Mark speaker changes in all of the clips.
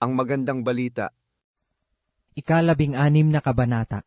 Speaker 1: Ang magandang balita.
Speaker 2: Ika-16 na kabanata.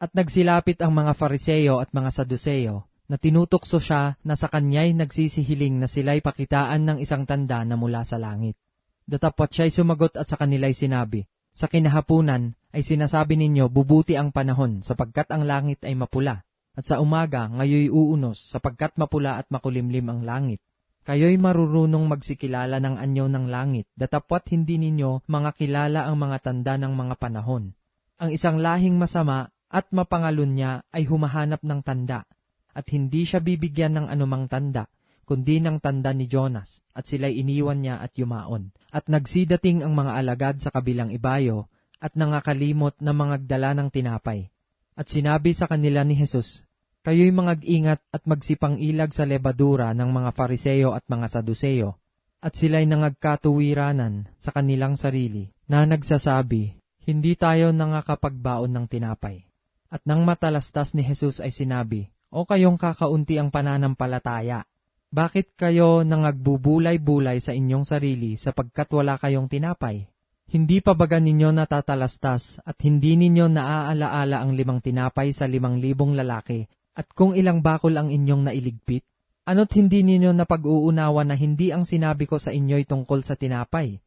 Speaker 2: At nagsilapit ang mga Fariseo at mga Saduceo na tinutukso siya na sa kanya'y nagsisihiling na sila'y pakitaan ng isang tanda na mula sa langit. Datapwat siya'y sumagot at sa kanila'y sinabi, sa kinahapunan ay sinasabi ninyo bubuti ang panahon sapagkat ang langit ay mapula, at sa umaga ngayoy uunos sapagkat mapula at makulimlim ang langit. Kayo'y marurunong magsikilala ng anyo ng langit, datapwat hindi ninyo mga kilala ang mga tanda ng mga panahon. Ang isang lahing masama at mapangalun niya ay humahanap ng tanda, at hindi siya bibigyan ng anumang tanda, kundi ng tanda ni Jonas, at sila'y iniwan niya at yumaon. At nagsidating ang mga alagad sa kabilang ibayo, at nangakalimot na mangagdala ng tinapay. At sinabi sa kanila ni Jesus, kayo'y mangag-ingat at magsipang-ilag sa lebadura ng mga Fariseo at mga Saduceo, at sila'y nangagkatuwiranan sa kanilang sarili, na nagsasabi, hindi tayo nangakapagbaon ng tinapay. At nang matalastas ni Jesus ay sinabi, o kayong kakaunti ang pananampalataya, bakit kayo nangagbubulay-bulay sa inyong sarili sapagkat wala kayong tinapay? Hindi pa baga ninyo natatalastas at hindi ninyo naaalaala ang 5 tinapay sa 5,000 lalaki at kung ilang bakol ang inyong nailigpit? Ano't hindi ninyo napag-uunawa na hindi ang sinabi ko sa inyo'y tungkol sa tinapay?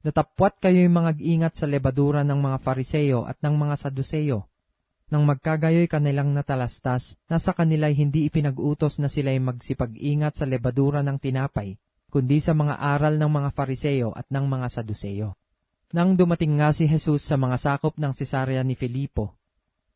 Speaker 2: Datapwat kayo'y mangag-ingat sa lebadura ng mga Fariseo at ng mga Saduceo. Nang magkagayoy kanilang natalastas, nasa kanila'y hindi ipinag-utos na sila'y magsipag-ingat sa lebadura ng tinapay, kundi sa mga aral ng mga Fariseo at ng mga Saduceo. Nang dumating nga si Jesus sa mga sakop ng Cesarea ni Filipo,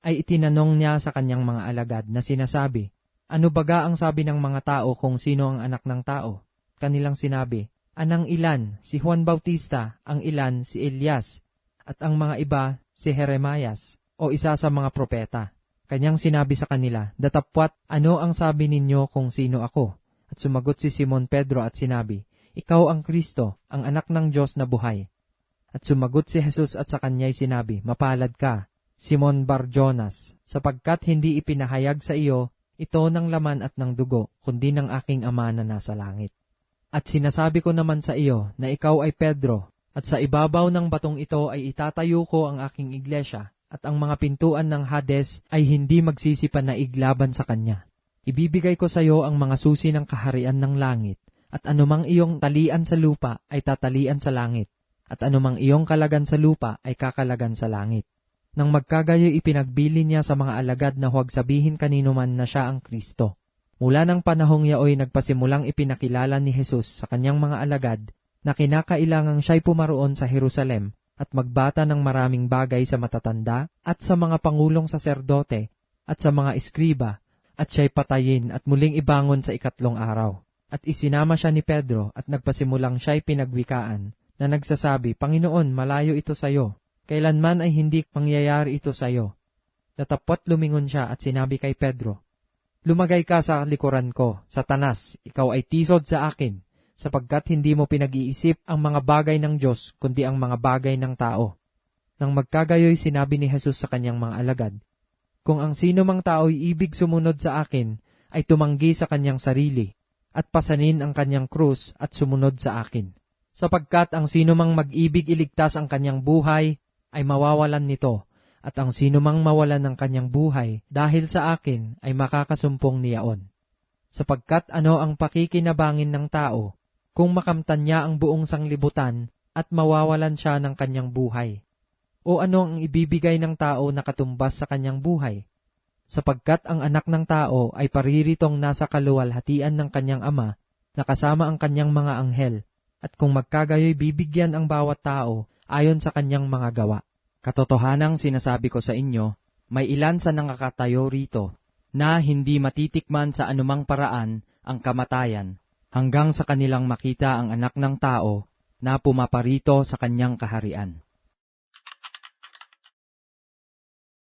Speaker 2: ay itinanong niya sa kanyang mga alagad na sinasabi, ano baga ang sabi ng mga tao kung sino ang anak ng tao? Kanilang sinabi, anang ilan si Juan Bautista, ang ilan si Elias, at ang mga iba si Jeremias, o isa sa mga propeta. Kanyang sinabi sa kanila, datapwat, ano ang sabi ninyo kung sino ako? At sumagot si Simon Pedro at sinabi, ikaw ang Kristo, ang anak ng Diyos na buhay. At sumagot si Jesus at sa kanya'y sinabi, mapalad ka, Simon Bar-Jonas, sapagkat hindi ipinahayag sa iyo ito ng laman at ng dugo, kundi ng aking Ama na nasa langit. At sinasabi ko naman sa iyo na ikaw ay Pedro, at sa ibabaw ng batong ito ay itatayo ko ang aking iglesia, at ang mga pintuan ng Hades ay hindi magsisipan na iglaban sa kanya. Ibibigay ko sa iyo ang mga susi ng kaharian ng langit, at anumang iyong talian sa lupa ay tatalian sa langit, at anumang iyong kalagan sa lupa ay kakalagan sa langit. Nang magkagayoy ipinagbili niya sa mga alagad na huwag sabihin kanino man na siya ang Kristo. Mula ng panahong yaoy nagpasimulang ipinakilala ni Jesus sa kanyang mga alagad na kinakailangang siya'y pumaroon sa Jerusalem at magbata ng maraming bagay sa matatanda at sa mga pangulong saserdote at sa mga eskriba, at siya'y patayin at muling ibangon sa 3 araw. At isinama siya ni Pedro at nagpasimulang siya'y pinagwikaan na nagsasabi, Panginoon, malayo ito sa iyo. Kailanman ay hindi mangyayari ito sa iyo. Datapwat lumingon siya at sinabi kay Pedro, lumagay ka sa likuran ko, Satanas, ikaw ay tisod sa akin, sapagkat hindi mo pinag-iisip ang mga bagay ng Diyos, kundi ang mga bagay ng tao. Nang magkagayoy sinabi ni Jesus sa kanyang mga alagad, kung ang sino mang tao'y ibig sumunod sa akin, ay tumanggi sa kanyang sarili, at pasanin ang kanyang krus at sumunod sa akin. Sapagkat ang sino mang mag-ibig iligtas ang kanyang buhay, ay mawawalan nito, at ang sino mang mawalan ng kanyang buhay, dahil sa akin, ay makakasumpong niyaon. Sapagkat ano ang pakikinabangin ng tao, kung makamtan niya ang buong sanglibutan at mawawalan siya ng kanyang buhay? O ano ang ibibigay ng tao na katumbas sa kanyang buhay? Sapagkat ang anak ng tao ay pariritong nasa kaluwalhatian ng kanyang ama, na kasama ang kanyang mga anghel, at kung magkagayoy bibigyan ang bawat tao ayon sa kanyang mga gawa. Katotohanang sinasabi ko sa inyo, may ilan sa nangakatayo rito, na hindi matitikman sa anumang paraan ang kamatayan, hanggang sa kanilang makita ang anak ng tao na pumaparito sa kanyang kaharian.